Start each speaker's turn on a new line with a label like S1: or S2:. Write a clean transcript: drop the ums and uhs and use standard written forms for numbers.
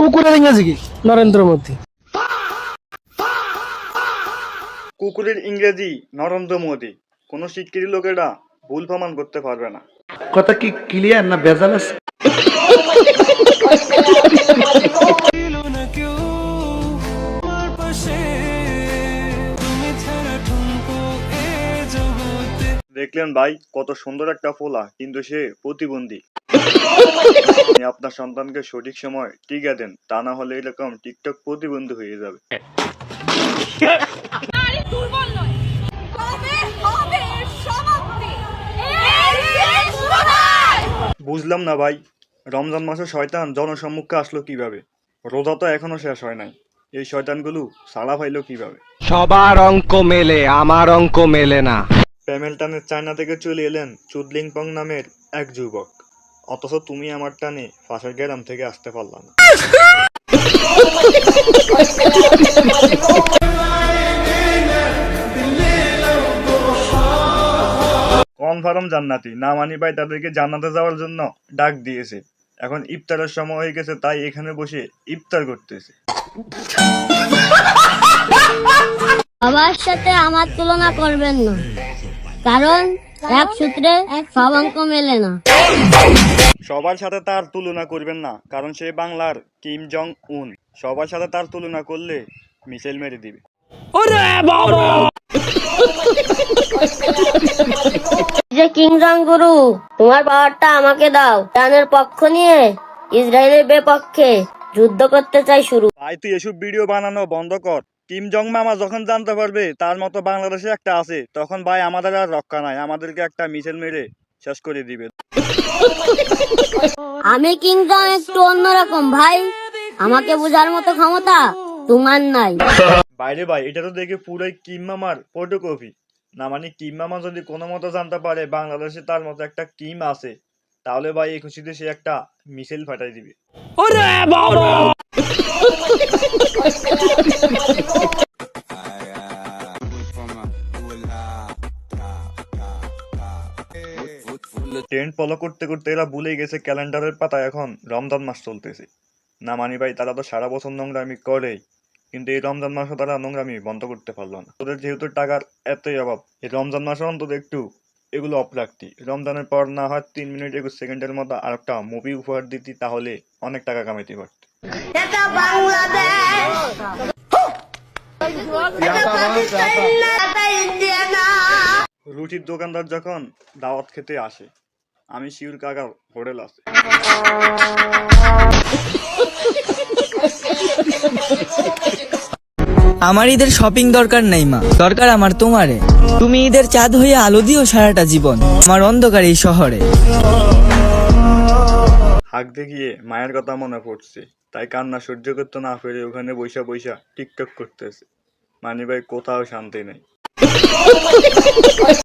S1: কুকুরের ইংরেজি কি? নরেন্দ্র মোদী।
S2: কুকুরের ইংরেজি নরেন্দ্র মোদী। কোনো শিক্ষিত লোকেরা ভুল প্রমাণ করতে পারবে না।
S3: কথা কি ক্লিয়ার না ভেজাল আছে?
S2: দেখলেন ভাই, কত সুন্দর একটা পোলা, কিন্তু সে প্রতিবন্ধী। আপনি আপনার সন্তানকে সঠিক সময় টিকা দেন, তা না হলে এরকম টিকটক প্রতিবন্ধী হয়ে যাবে।
S4: নারী দুর্বল নয়, তবে হবে সমাপ্তি।
S2: বুঝলাম না ভাই, রমজান মাসে শয়তান জনসম্মুখে আসলো কিভাবে? রোজা তো এখনো শেষ হয় নাই, এই শয়তানগুলো সাড়া পাইলো কিভাবে?
S5: সবার অঙ্ক মেলে, আমার অঙ্ক মেলে না।
S2: প্যামেল টানে চায়না থেকে চলে এলেন চুদলিংপং নামের এক যুবক, অথচ তুমি আমার টানে পাশের গ্রাম থেকে আসতে পারলা না। কনফার্ম জান্নাতি না মানি ভাই তাদেরকে জান্নাতে যাওয়ার জন্য ডাক দিয়েছে। এখন ইফতারের সময় হয়ে গেছে, তাই এখানে বসে ইফতার করতেছে।
S6: সবার সাথে আমার তুলনা করবেন না, কারণ এক সূত্রে সব অঙ্ক মেলে না।
S2: সবার সাথে তার তুলনা করবেন না, কারণ সে বাংলার কিম জং উন। সবার সাথে তার তুলনা করলে মিসাইল মেরে দিবে।
S6: যে কিংজং গুরু, তোমার পাওয়ারটা আমাকে দাও। ইরানের পক্ষ নিয়ে ইসরায়েলের বিপক্ষে যুদ্ধ করতে চাই শুরু।
S2: ভাই তুই এসব ভিডিও বানানো বন্ধ কর। কিম জং মামা যখন জানতে পারবে তার মতো বাংলাদেশে একটা আছে, তখন ভাই আমাদের আর রক্ষা নাই, আমাদেরকে একটা মিসাইল মেরে শেষ করে দিবে।
S6: আমি কিংজং একটু অন্যরকম ভাই, আমাকে বোঝার মতো ক্ষমতা তোমার নাই।
S2: বাইরে ভাই, এটা তো দেখে পুরোই কিম মামার ফটোকপি। না মানে কিম মামা যদি কোনো মতো জানতে পারে বাংলাদেশে তার মতো একটা কিম আছে, তাহলে ভাই এই খুশিতে সে একটা মিসাইল ফাটাই দিবে। ট্রেন্ড ফলো করতে করতে এরা ভুলে গেছে ক্যালেন্ডারের পাতায় এখন রমজান মাস চলতেছে। না মানি ভাই, তারা তো সারা বছর নোংরামি করেই, কিন্তু এই রমজান মাসে তারা নোংরামি বন্ধ করতে পারলো না। ওদের যেহেতু টাকার এতই অভাব, এই রমজান মাসে অন্তত একটু এগুলো অফ রাখতি। রমজানের পর না হয় 3 মিনিট 21 সেকেন্ডের মতো আর একটা মুভি উপহার দিতি, তাহলে অনেক টাকা কামাইতে পারতি। রুটির দোকানদার যখন দাওয়াত খেতে আসে, আমি শিউর কাকার হোটেল আছে।
S7: আমার ঈদের শপিং দরকার নাই মা, দরকার আমার তোমারে। তুমি ঈদের চাঁদ হয়ে আলো দিও সারাটা জীবন আমার অন্ধকার এই শহরে।
S2: হাঁকতে গিয়ে মায়ের কথা মনে পড়ছে, তাই কান্না সহ্য করতে না পেরে ওখানে বৈশা বৈশা টিকটক করতেছে। মানি ভাই, কোথাও শান্তি নেই।